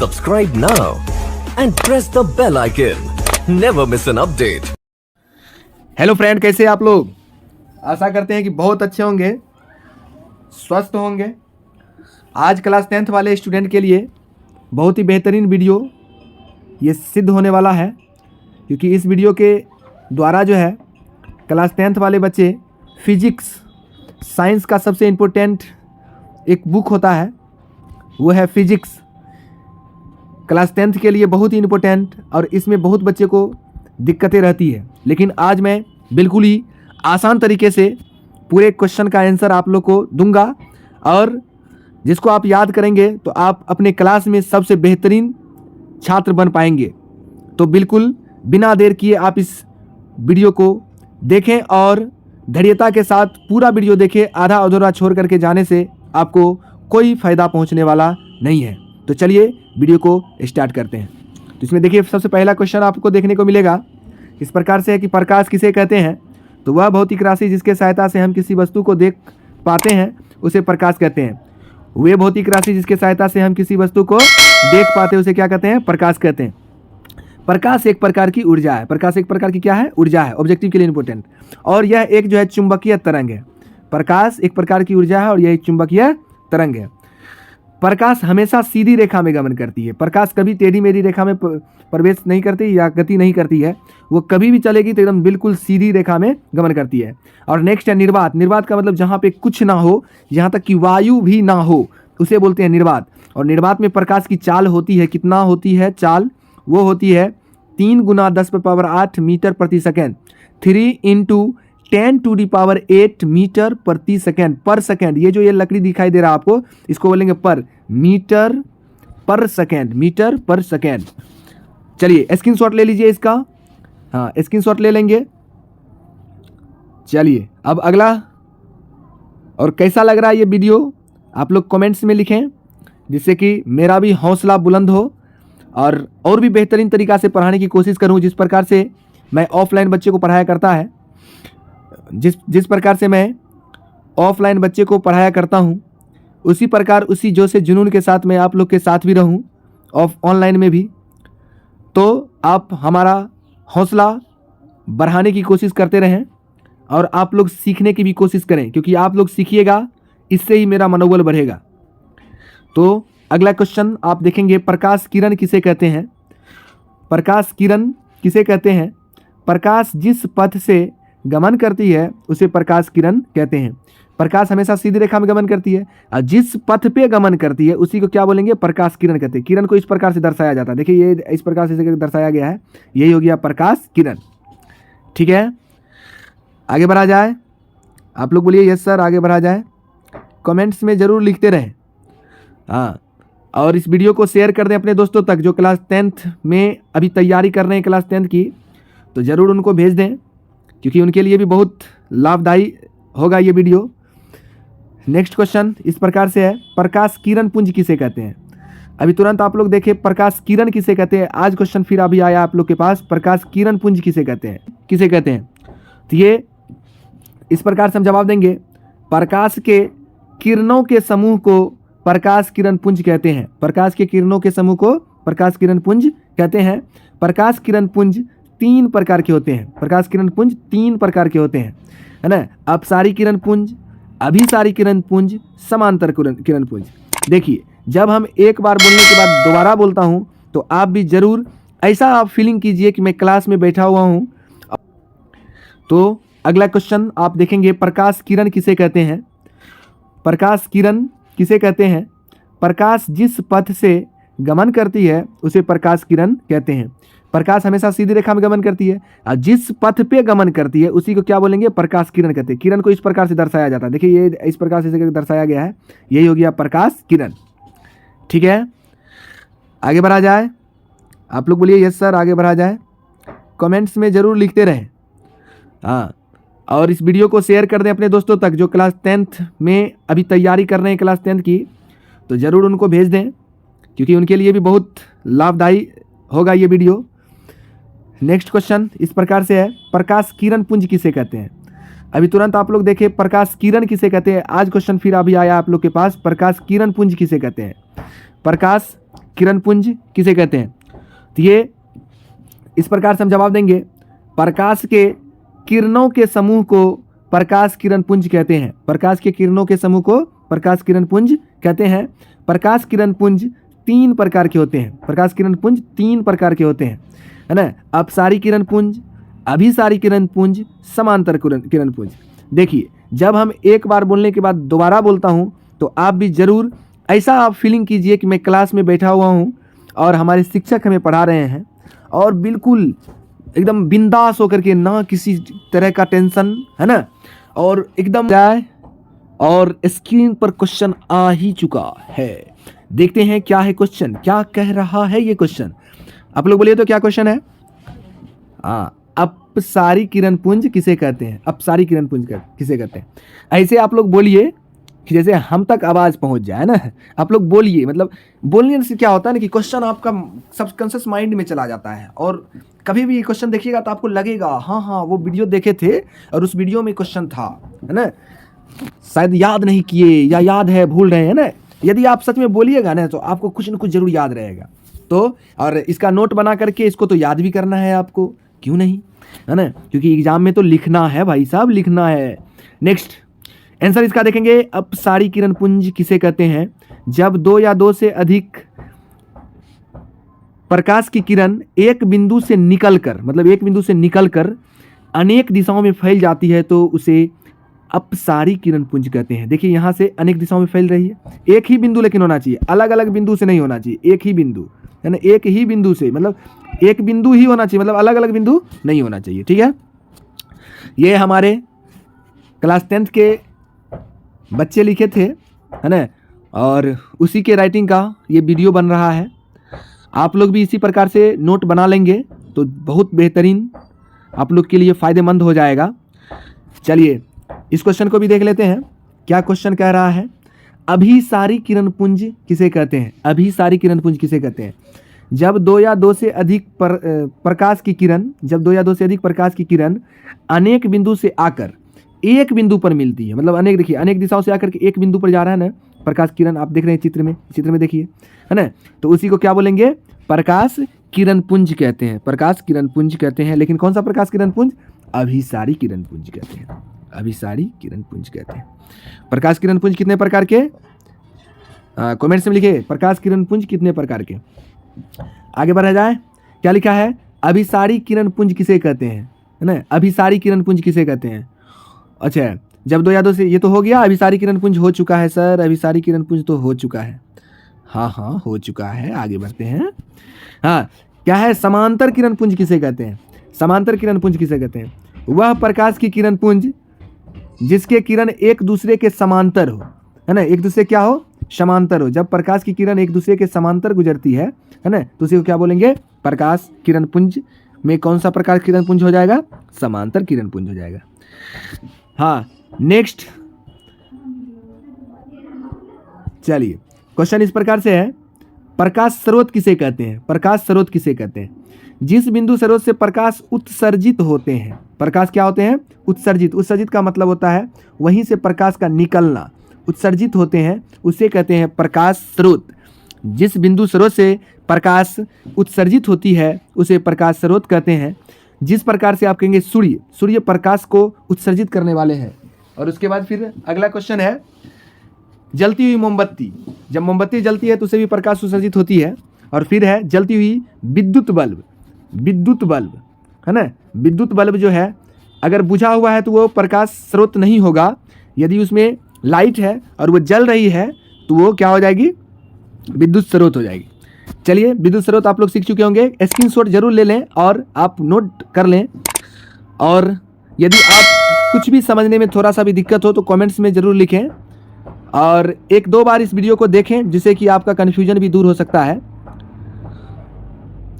Subscribe now and press the bell icon. Never miss an update. Hello friend, कैसे आप लोग? आशा करते हैं कि बहुत अच्छे होंगे, स्वस्थ होंगे। आज क्लास 10th वाले स्टूडेंट के लिए बहुत ही बेहतरीन वीडियो ये सिद्ध होने वाला है, क्योंकि इस वीडियो के द्वारा जो है क्लास 10th वाले बच्चे फिजिक्स साइंस का सबसे इम्पोर्टेंट एक बुक होता है, वो है फिजिक्स। क्लास 10th के लिए बहुत ही इम्पोर्टेंट, और इसमें बहुत बच्चे को दिक्कतें रहती है। लेकिन आज मैं बिल्कुल ही आसान तरीके से पूरे क्वेश्चन का आंसर आप लोग को दूंगा, और जिसको आप याद करेंगे तो आप अपने क्लास में सबसे बेहतरीन छात्र बन पाएंगे। तो बिल्कुल बिना देर किए आप इस वीडियो को देखें और धैर्यता के साथ पूरा वीडियो देखें। आधा अधूरा छोड़ करके जाने से आपको कोई फ़ायदा पहुंचने वाला नहीं है। तो चलिए वीडियो को स्टार्ट करते हैं। तो इसमें देखिए, सबसे पहला क्वेश्चन आपको देखने को मिलेगा इस प्रकार से है कि प्रकाश किसे कहते हैं? तो वह भौतिक राशि जिसके सहायता से हम किसी वस्तु को देख पाते हैं उसे प्रकाश कहते हैं। वे भौतिक राशि जिसके सहायता से हम किसी वस्तु को देख पाते हैं उसे क्या कहते हैं? प्रकाश कहते हैं। प्रकाश एक प्रकार की ऊर्जा है। प्रकाश एक प्रकार की क्या है? ऊर्जा है। ऑब्जेक्टिव के लिए इंपॉर्टेंट। और यह एक जो है चुंबकीय तरंग है। प्रकाश एक प्रकार की ऊर्जा है और यह एक चुंबकीय तरंग है। प्रकाश हमेशा सीधी रेखा में गमन करती है। प्रकाश कभी टेढ़ी मेढ़ी रेखा में प्रवेश नहीं करती या गति नहीं करती है। वो कभी भी चलेगी तो एकदम बिल्कुल सीधी रेखा में गमन करती है। और नेक्स्ट है निर्वात। निर्वात का मतलब जहाँ पे कुछ ना हो, यहाँ तक कि वायु भी ना हो, उसे बोलते हैं निर्वात। और निर्वात में प्रकाश की चाल होती है, कितना होती है चाल? वो होती है 3 × 10⁸ मीटर प्रति सेकेंड, 3 × 10⁸ मीटर प्रति सेकेंड पर सेकेंड। ये जो ये लकड़ी दिखाई दे रहा है आपको, इसको बोलेंगे पर मीटर पर सेकेंड, मीटर पर सेकेंड। चलिए स्क्रीनशॉट ले लीजिए इसका। हाँ, स्क्रीनशॉट ले लेंगे। चलिए अब अगला, और कैसा लग रहा है ये वीडियो आप लोग कमेंट्स में लिखें, जिससे कि मेरा भी हौसला बुलंद हो और भी बेहतरीन तरीक़ा से पढ़ाने की कोशिश करूं। जिस प्रकार से मैं ऑफलाइन बच्चे को पढ़ाया करता है, जिस प्रकार से मैं ऑफलाइन बच्चे को पढ़ाया करता हूं, उसी प्रकार उसी जोश से जुनून के साथ मैं आप लोग के साथ भी रहूं ऑनलाइन में भी। तो आप हमारा हौसला बढ़ाने की कोशिश करते रहें और आप लोग सीखने की भी कोशिश करें, क्योंकि आप लोग सीखिएगा, इससे ही मेरा मनोबल बढ़ेगा। तो अगला क्वेश्चन आप देखेंगे, प्रकाश किरण किसे कहते हैं? प्रकाश किरण किसे कहते हैं? प्रकाश जिस पथ से गमन करती है उसे प्रकाश किरण कहते हैं। प्रकाश हमेशा सीधी रेखा में गमन करती है, और जिस पथ पे गमन करती है उसी को क्या बोलेंगे? प्रकाश किरण कहते हैं। किरण को इस प्रकार से दर्शाया जाता है, देखिए ये इस प्रकार से दर्शाया गया है, यही हो गया प्रकाश किरण। ठीक है, आगे बढ़ा जाए। आप लोग बोलिए यस सर, आगे बढ़ा जाए। कमेंट्स में ज़रूर लिखते रहें। हाँ, और इस वीडियो को शेयर कर दें अपने दोस्तों तक जो क्लास 10th में अभी तैयारी कर रहे हैं क्लास 10th की, तो ज़रूर उनको भेज दें, क्योंकि उनके लिए भी बहुत लाभदायी होगा ये वीडियो। नेक्स्ट क्वेश्चन इस प्रकार से है, प्रकाश किरण पुंज किसे कहते हैं? अभी तुरंत आप लोग देखें, प्रकाश किरण किसे कहते हैं। आज क्वेश्चन फिर अभी आया आप लोग के पास, प्रकाश किरण पुंज किसे कहते हैं? किसे कहते हैं? तो ये इस प्रकार से हम जवाब देंगे, प्रकाश के किरणों के समूह को प्रकाश किरण पुंज कहते हैं। प्रकाश के किरणों के समूह को प्रकाश किरण पुंज कहते हैं। प्रकाश किरण पुंज 3 प्रकार के होते हैं। प्रकाश किरण पुंज 3 प्रकार के होते हैं, है ना? अपसारी किरण पुंज, अभिसारी किरण पुंज, समांतर किरण पुंज। देखिए, जब हम एक बार बोलने के बाद दोबारा बोलता हूं तो आप भी जरूर ऐसा आप फीलिंग कीजिए कि मैं क्लास में बैठा हुआ हूं। तो अगला क्वेश्चन आप देखेंगे, प्रकाश किरण किसे कहते हैं? प्रकाश किरण किसे कहते हैं? प्रकाश जिस पथ से गमन करती है उसे प्रकाश किरण कहते हैं। प्रकाश हमेशा सीधी रेखा में गमन करती है, और जिस पथ पे गमन करती है उसी को क्या बोलेंगे? प्रकाश किरण कहते हैं। किरण को इस प्रकार से दर्शाया जाता है, देखिए ये इस प्रकार से दर्शाया गया है, यही हो गया प्रकाश किरण। ठीक है, आगे बढ़ा जाए। आप लोग बोलिए यस सर, आगे बढ़ा जाए। कमेंट्स में ज़रूर लिखते रहें। हाँ, और इस वीडियो को शेयर कर दें अपने दोस्तों तक जो क्लास 10th में अभी तैयारी कर रहे हैं क्लास 10th की, तो ज़रूर उनको भेज दें, क्योंकि उनके लिए भी बहुत लाभदायी होगा ये वीडियो। नेक्स्ट क्वेश्चन इस प्रकार से है, प्रकाश किरण पुंज किसे कहते हैं? अभी तुरंत आप लोग देखें, प्रकाश किरण किसे कहते हैं। आज क्वेश्चन फिर अभी आया आप लोग के पास, प्रकाश किरण पुंज किसे कहते हैं? प्रकाश किरण पुंज किसे कहते हैं? तो ये इस प्रकार से हम जवाब देंगे, प्रकाश के किरणों के समूह को प्रकाश किरण पुंज कहते हैं। प्रकाश के किरणों के समूह को प्रकाश किरण पुंज कहते हैं। प्रकाश किरण पुंज 3 प्रकार के होते हैं। प्रकाश किरण पुंज 3 प्रकार के होते हैं, है ना? अपसारी किरण पुंज, अभिसारी किरण पुंज, समांतर किरण पुंज। देखिए, जब हम एक बार बोलने के बाद दोबारा बोलता हूँ तो आप भी ज़रूर ऐसा आप फीलिंग कीजिए कि मैं क्लास में बैठा हुआ हूँ और हमारे शिक्षक हमें पढ़ा रहे हैं और बिल्कुल एकदम बिंदास होकर के, ना किसी तरह का टेंशन, है ना, और एकदम जाए। और स्क्रीन पर क्वेश्चन आ ही चुका है, देखते हैं क्या है क्वेश्चन, क्या कह रहा है ये क्वेश्चन। आप लोग बोलिए तो क्या क्वेश्चन है? अपसारी किरण पुंज किसे कहते हैं? अपसारी किरण पुंज किसे कहते हैं? ऐसे आप लोग बोलिए कि जैसे हम तक आवाज़ पहुंच जाए ना। आप लोग बोलिए, मतलब बोलने से क्या होता है ना कि क्वेश्चन आपका सबकॉन्शियस माइंड में चला जाता है और कभी भी क्वेश्चन देखिएगा तो आपको लगेगा हाँ हाँ वो वीडियो देखे थे और उस वीडियो में क्वेश्चन था, है ना, शायद याद नहीं किए या याद है भूल रहे हैं ना। यदि आप सच में बोलिएगा ना तो आपको कुछ न कुछ जरूर याद रहेगा। तो और इसका नोट बना करके इसको तो याद भी करना है आपको, क्यों नहीं, है ना, क्योंकि एग्जाम में तो लिखना है भाई साहब, लिखना है। नेक्स्ट आंसर इसका देखेंगे, अपसारी किरण पुंज किसे कहते हैं? जब 2 या 2 से अधिक प्रकाश की किरण एक बिंदु से निकलकर, मतलब एक बिंदु से निकलकर अनेक दिशाओं में फैल जाती है तो उसे अपसारी किरण पुंज कहते हैं। देखिए यहाँ से अनेक दिशाओं में फैल रही है, एक ही बिंदु लेकिन होना चाहिए, अलग अलग बिंदु से नहीं होना चाहिए, एक ही बिंदु, है ना, एक ही बिंदु से, मतलब एक बिंदु ही होना चाहिए, मतलब अलग अलग बिंदु नहीं होना चाहिए, ठीक है। ये हमारे क्लास 10th के बच्चे लिखे थे, है ना, और उसी के राइटिंग का ये वीडियो बन रहा है। आप लोग भी इसी प्रकार से नोट बना लेंगे तो बहुत बेहतरीन आप लोग के लिए फ़ायदेमंद हो जाएगा। चलिए इस क्वेश्चन को भी देख लेते हैं, क्या क्वेश्चन कह रहा है। अभिसारी किरण पुंज किसे कहते हैं? अभिसारी किरण पुंज किसे कहते हैं? जब 2 या 2 से अधिक प्रकाश की किरण, जब 2 या 2 से अधिक प्रकाश की किरण अनेक बिंदु से आकर एक बिंदु पर मिलती है, मतलब अनेक, देखिए अनेक दिशाओं से आकर के एक बिंदु पर जा रहा है ना प्रकाश किरण, आप देख रहे हैं चित्र में देखिए, है ना, तो उसी को क्या बोलेंगे? प्रकाश किरण पुंज कहते हैं, प्रकाश किरण पुंज कहते हैं। लेकिन कौन सा प्रकाश किरण पुंज? अभिसारी किरण पुंज कहते हैं, अभिसारी किरण पुंज कहते हैं। प्रकाश किरण पुंज कितने प्रकार के? कमेंट्स में लिखिए, प्रकाश किरण पुंज कितने प्रकार के। आगे बढ़ा जाए, क्या लिखा है? अभिसारी किरण पुंज किसे कहते हैं, है ना, अभिसारी किरण पुंज किसे कहते हैं? अच्छा, जब 2 या 2 से, ये तो हो गया, अभिसारी किरण पुंज हो चुका है सर, अभिसारी किरण पुंज तो हो चुका है, हाँ हो चुका है। आगे बढ़ते हैं। हाँ, क्या है? समांतर किरण पुंज किसे कहते हैं? समांतर किरण पुंज किसे कहते हैं? वह प्रकाश की किरण पुंज जिसके किरण एक दूसरे के समांतर हो, है ना, एक दूसरे क्या हो? समांतर हो। जब प्रकाश की किरण एक दूसरे के समांतर गुजरती है ना, तो उसी को क्या बोलेंगे? प्रकाश किरण पुंज में कौन सा प्रकाश किरण पुंज हो जाएगा? समांतर किरण पुंज हो जाएगा। हाँ, नेक्स्ट चलिए, क्वेश्चन इस प्रकार से है, प्रकाश स्रोत किसे कहते हैं? प्रकाश स्रोत किसे कहते हैं? जिस बिंदु स्रोत से प्रकाश उत्सर्जित होते हैं। प्रकाश क्या होते हैं? उत्सर्जित। उत्सर्जित का मतलब होता है वहीं से प्रकाश का निकलना, उत्सर्जित होते हैं, उसे कहते हैं प्रकाश स्रोत। जिस बिंदु स्रोत से प्रकाश उत्सर्जित होती है उसे प्रकाश स्रोत कहते हैं। जिस प्रकार से आप कहेंगे सूर्य प्रकाश को उत्सर्जित करने वाले हैं। और उसके बाद फिर अगला क्वेश्चन है, जलती हुई मोमबत्ती। जब मोमबत्ती जलती है तो उसे भी प्रकाश उत्सर्जित होती है। और फिर है जलती हुई विद्युत बल्ब। विद्युत बल्ब, है ना, विद्युत बल्ब जो है अगर बुझा हुआ है तो वो प्रकाश स्रोत नहीं होगा। यदि उसमें लाइट है और वो जल रही है तो वो क्या हो जाएगी? विद्युत स्रोत हो जाएगी। चलिए, विद्युत स्रोत आप लोग सीख चुके होंगे, स्क्रीनशॉट जरूर ले लें और आप नोट कर लें। और यदि आप कुछ भी समझने में थोड़ा सा भी दिक्कत हो तो कमेंट्स में ज़रूर लिखें और 1-2 बार इस वीडियो को देखें जिससे कि आपका कन्फ्यूजन भी दूर हो सकता है।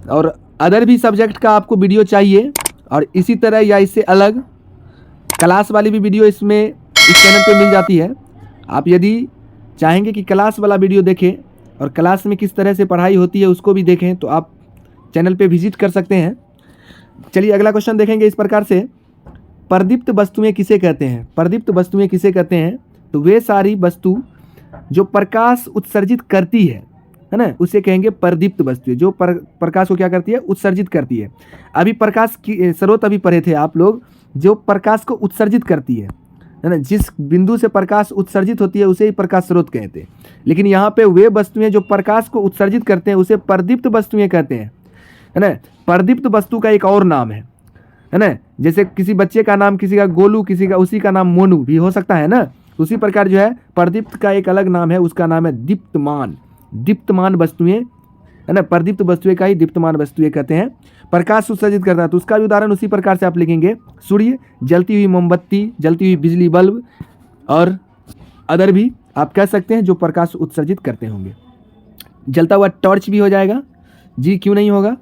और अदर भी सब्जेक्ट का आपको वीडियो चाहिए और इसी तरह या इससे अलग क्लास वाली भी वीडियो इसमें इस चैनल पे मिल जाती है। आप यदि चाहेंगे कि क्लास वाला वीडियो देखें और क्लास में किस तरह से पढ़ाई होती है उसको भी देखें तो आप चैनल पे विजिट कर सकते हैं। चलिए अगला क्वेश्चन देखेंगे इस प्रकार से, प्रदीप्त वस्तुएं किसे कहते हैं? प्रदीप्त वस्तुएं किसे कहते हैं? तो वे सारी वस्तु जो प्रकाश उत्सर्जित करती है, है ना, उसे कहेंगे परदीप्त वस्तुएं, जो प्रकाश को क्या करती है, उत्सर्जित करती है। अभी प्रकाश की स्रोत अभी पढ़े थे आप लोग, जो प्रकाश को उत्सर्जित करती है ना, जिस बिंदु से प्रकाश उत्सर्जित होती है उसे ही प्रकाश स्रोत कहते हैं। लेकिन यहाँ पे वे वस्तुएं जो प्रकाश को उत्सर्जित करते हैं उसे परदीप्त वस्तुएं कहते हैं, है ना। परदीप्त वस्तु का एक और नाम है ना, जैसे किसी बच्चे का नाम किसी का गोलू, किसी का उसी का नाम मोनू भी हो सकता है ना, उसी प्रकार जो है परदीप्त का एक अलग नाम है, उसका नाम है दीप्तमान। दीप्तमान वस्तुएं, है ना, परदीप्त वस्तुएं का ही दीप्तमान वस्तुएं कहते हैं। प्रकाश उत्सर्जित करता है तो उसका भी उदाहरण उसी प्रकार से आप लिखेंगे, सूर्य, जलती हुई मोमबत्ती, जलती हुई बिजली बल्ब और अदर भी आप कह सकते हैं जो प्रकाश उत्सर्जित करते होंगे। जलता हुआ टॉर्च भी हो जाएगा जी, क्यों नहीं होगा।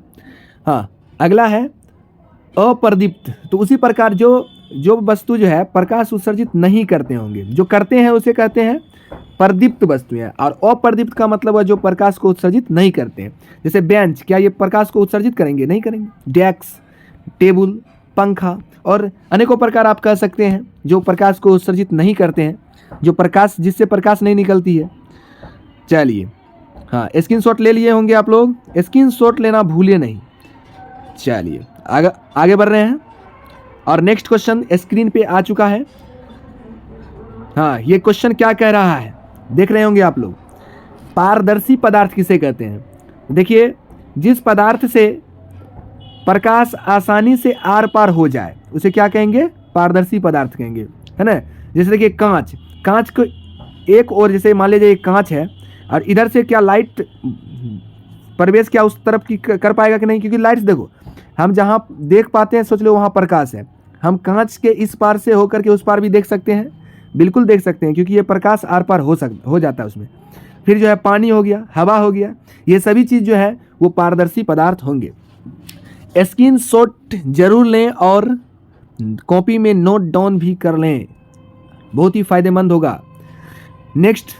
हाँ, अगला है अपर्दीप्त। तो उसी प्रकार जो वस्तु जो है प्रकाश उत्सर्जित नहीं करते होंगे, जो करते हैं उसे कहते हैं परदीप्त वस्तुएं। और अपर्दीप्त का मतलब है जो प्रकाश को उत्सर्जित नहीं करते हैं। जैसे बेंच, क्या ये प्रकाश को उत्सर्जित करेंगे, नहीं करेंगे। डेस्क, टेबल, पंखा और अनेकों प्रकार आप कह सकते हैं जो प्रकाश को उत्सर्जित नहीं करते हैं, जो प्रकाश जिससे प्रकाश नहीं निकलती है। चलिए, हाँ, स्क्रीनशॉट ले लिए होंगे आप लोग, स्क्रीनशॉट लेना भूलिए नहीं। चलिए आगे बढ़ रहे हैं और नेक्स्ट क्वेश्चन स्क्रीन पे आ चुका है। हाँ, ये क्वेश्चन क्या कह रहा है देख रहे होंगे आप लोग। पारदर्शी पदार्थ किसे कहते हैं। देखिए, जिस पदार्थ से प्रकाश आसानी से आर पार हो जाए उसे क्या कहेंगे, पारदर्शी पदार्थ कहेंगे, है ना। जैसे देखिए कांच, कांच को एक और, जैसे मान लीजिए एक कांच है और इधर से क्या लाइट प्रवेश क्या उस तरफ की कर पाएगा कि नहीं, क्योंकि लाइट्स देखो हम जहाँ देख पाते हैं सोच लो वहाँ प्रकाश है, हम कांच के इस पार से होकर के उस पार भी देख सकते हैं, बिल्कुल देख सकते हैं, क्योंकि ये प्रकाश आर पार हो जाता है उसमें। फिर जो है पानी हो गया, हवा हो गया, ये सभी चीज़ जो है वो पारदर्शी पदार्थ होंगे। स्क्रीनशॉट जरूर लें और कॉपी में नोट डाउन भी कर लें, बहुत ही फायदेमंद होगा। नेक्स्ट,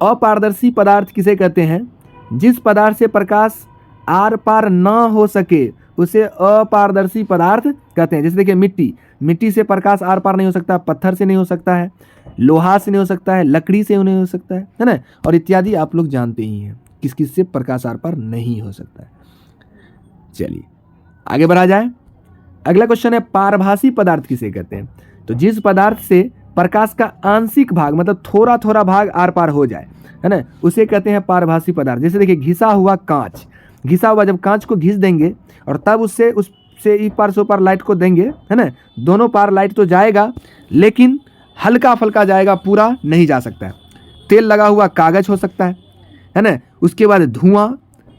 अपारदर्शी पदार्थ किसे कहते हैं। जिस पदार्थ से प्रकाश आर पार ना हो सके उसे अपारदर्शी पदार्थ कहते हैं। जैसे देखिए मिट्टी, मिट्टी से प्रकाश आर पार नहीं हो सकता, पत्थर से नहीं हो सकता है, लोहा से नहीं हो सकता है, लकड़ी से नहीं हो सकता है ना, और इत्यादि आप लोग जानते ही हैं किस किस से प्रकाश आर पार नहीं हो सकता है। चलिए आगे बढ़ा जाए। अगला क्वेश्चन है पारभासी पदार्थ किसे कहते हैं। तो जिस पदार्थ से प्रकाश का आंशिक भाग मतलब थोड़ा थोड़ा भाग आर पार हो जाए, है ना, उसे कहते हैं पारभासी पदार्थ। जैसे देखिए घिसा हुआ कांच, घिसा हुआ जब कांच को घिस देंगे और तब उससे इस पार से पार लाइट को देंगे, है ना, दोनों पार लाइट तो जाएगा लेकिन हल्का फुल्का जाएगा, पूरा नहीं जा सकता है। तेल लगा हुआ कागज हो सकता है ना। उसके बाद धुआं,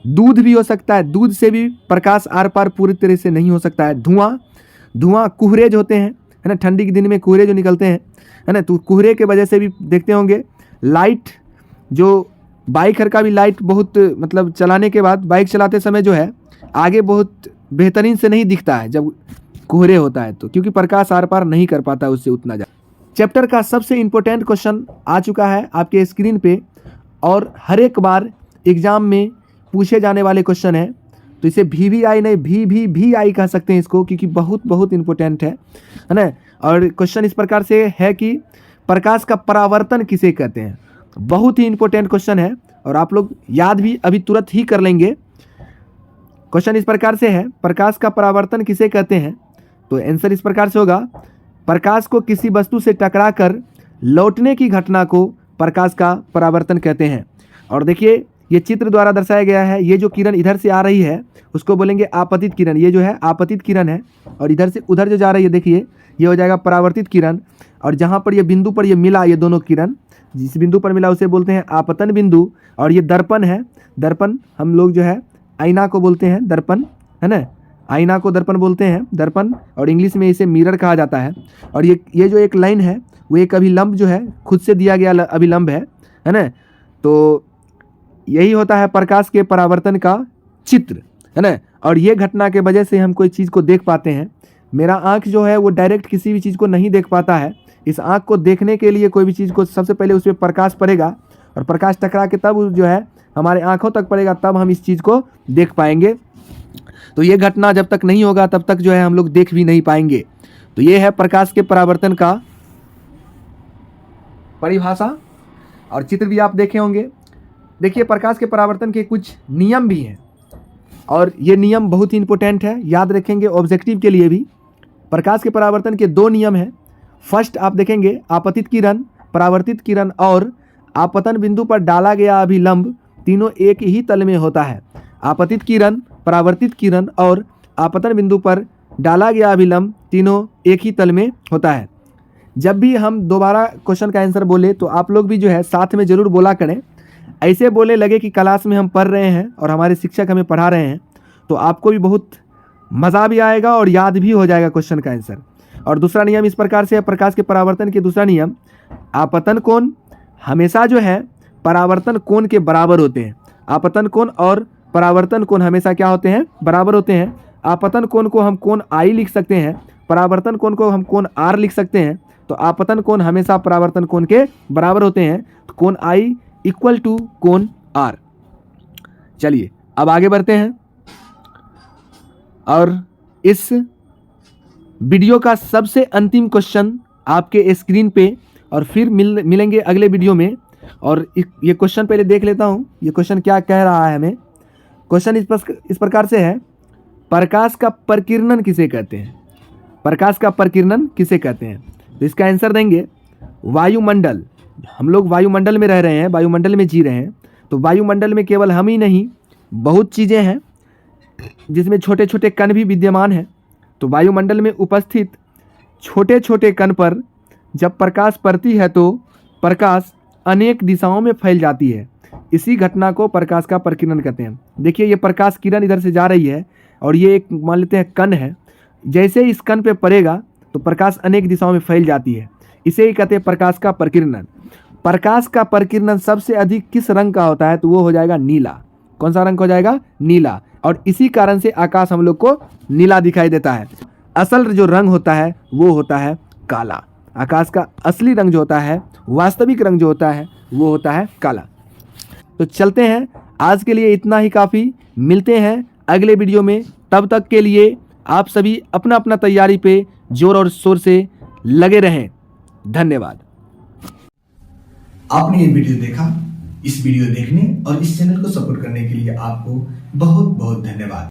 दूध भी हो सकता है, दूध से भी प्रकाश आर पार पूरी तरह से नहीं हो सकता है। धुआं कोहरे जो होते हैं, है ना, ठंडी के दिन में कोहरे जो निकलते हैं, है ना, तो कोहरे के वजह से भी देखते होंगे। लाइट, जो बाइक हर का भी लाइट बहुत मतलब चलाने के बाद बाइक चलाते समय जो है आगे बहुत बेहतरीन से नहीं दिखता है जब कोहरे होता है, तो क्योंकि प्रकाश आर पार नहीं कर पाता उससे उतना ज़्यादा। चैप्टर का सबसे इम्पोर्टेंट क्वेश्चन आ चुका है आपके स्क्रीन पे और हर एक बार एग्जाम में पूछे जाने वाले क्वेश्चन है। तो इसे VVI नहीं VVI कह सकते हैं इसको, क्योंकि बहुत बहुत इम्पोर्टेंट है ना। और क्वेश्चन इस प्रकार से है कि प्रकाश का परावर्तन किसे कहते हैं। बहुत ही इंपॉर्टेंट क्वेश्चन है और आप लोग याद भी अभी तुरंत ही कर लेंगे। क्वेश्चन इस प्रकार से है, प्रकाश का परावर्तन किसे कहते हैं। तो आंसर इस प्रकार से होगा, प्रकाश को किसी वस्तु से टकराकर लौटने की घटना को प्रकाश का परावर्तन कहते हैं। और देखिए ये चित्र द्वारा दर्शाया गया है, ये जो किरण इधर से आ रही है उसको बोलेंगे आपतित किरण, ये जो है आपतित किरण है, और इधर से उधर जो जा रही है देखिए ये हो जाएगा परावर्तित किरण। और जहाँ पर ये बिंदु पर ये मिला, ये दोनों किरण जिस बिंदु पर मिला उसे बोलते हैं आपतन बिंदु। और ये दर्पण है, दर्पण हम लोग जो है आईना को बोलते हैं दर्पण, है ना, आईना को दर्पण बोलते हैं, दर्पण, और इंग्लिश में इसे मिरर कहा जाता है। और ये जो एक लाइन है वो एक अभिलंब जो है खुद से दिया गया अभिलंब है ना। तो यही होता है प्रकाश के परावर्तन का चित्र, है ना। और ये घटना के वजह से हम कोई चीज़ को देख पाते हैं। मेरा आँख जो है वो डायरेक्ट किसी भी चीज़ को नहीं देख पाता है। इस आँख को देखने के लिए कोई भी चीज़ को सबसे पहले उस पर प्रकाश पड़ेगा और प्रकाश टकरा के तब जो है हमारे आँखों तक पड़ेगा, तब हम इस चीज़ को देख पाएंगे। तो ये घटना जब तक नहीं होगा तब तक जो है हम लोग देख भी नहीं पाएंगे। तो ये है प्रकाश के परावर्तन का परिभाषा। और चित्र भी आप देखे होंगे। देखिए प्रकाश के परावर्तन के कुछ नियम भी हैं और ये नियम बहुत ही इंपॉर्टेंट है, याद रखेंगे ऑब्जेक्टिव के लिए भी। प्रकाश के परावर्तन के 2 नियम हैं। फर्स्ट आप देखेंगे आपतित किरण, परावर्तित किरण और आपतन बिंदु पर डाला गया अभिलंब तीनों एक ही तल में होता है। आपतित किरण, परावर्तित किरण और आपतन बिंदु पर डाला गया अभिलंब तीनों एक ही तल में होता है। जब भी हम दोबारा क्वेश्चन का आंसर बोले तो आप लोग भी जो है साथ में ज़रूर बोला करें। ऐसे बोले लगे कि क्लास में हम पढ़ रहे हैं और हमारे शिक्षक हमें पढ़ा रहे हैं, तो आपको भी बहुत मज़ा भी आएगा और याद भी हो जाएगा क्वेश्चन का आंसर। और दूसरा नियम इस प्रकार से है, प्रकाश के परावर्तन के दूसरा नियम, आपतन कोण हमेशा जो है परावर्तन कोण के बराबर होते हैं। आपतन कोण और परावर्तन कोण हमेशा क्या होते हैं? बराबर होते हैं। आपतन कोण को हम कोण आई लिख सकते हैं, परावर्तन कोण को हम कोण आर लिख सकते हैं। तो आपतन कोण हमेशा परावर्तन कोण के बराबर होते हैं, तो कोण आई इक्वल टू कोण आर। चलिए अब आगे बढ़ते हैं और इस वीडियो का सबसे अंतिम क्वेश्चन आपके स्क्रीन पे, और फिर मिलेंगे अगले वीडियो में। और ये क्वेश्चन पहले देख लेता हूँ, ये क्वेश्चन क्या कह रहा है हमें। क्वेश्चन इस प्रकार से है, प्रकाश का प्रकीर्णन किसे कहते हैं? प्रकाश का प्रकीर्णन किसे कहते हैं? तो इसका आंसर देंगे वायुमंडल। हम लोग वायुमंडल में रह रहे हैं, वायुमंडल में जी रहे हैं, तो वायुमंडल में केवल हम ही नहीं बहुत चीज़ें हैं जिसमें छोटे छोटे कण भी विद्यमान हैं। तो वायुमंडल में उपस्थित छोटे छोटे कण पर जब प्रकाश पड़ती है तो प्रकाश अनेक दिशाओं में फैल जाती है। इसी घटना को प्रकाश का प्रकीर्णन कहते हैं। देखिए ये प्रकाश किरण इधर से जा रही है और ये एक मान लेते हैं कण है, जैसे इस कण पे पड़ेगा तो प्रकाश अनेक दिशाओं में फैल जाती है। इसे ही कहते हैं प्रकाश का प्रकीर्णन। प्रकाश का प्रकीर्णन सबसे अधिक किस रंग का होता है? तो वो हो जाएगा नीला। कौन सा रंग हो जाएगा? नीला। और इसी कारण से आकाश हम लोग को नीला दिखाई देता है। असल जो रंग होता है वो होता है काला। आकाश का असली रंग जो होता है, वास्तविक रंग जो होता है, वो होता है काला। तो चलते हैं, आज के लिए इतना ही काफ़ी। मिलते हैं अगले वीडियो में, तब तक के लिए आप सभी अपना अपना तैयारी पे जोर और शोर से लगे रहें। धन्यवाद। आपने ये वीडियो देखा। इस वीडियो देखने और इस चैनल को सपोर्ट करने के लिए आपको बहुत बहुत धन्यवाद।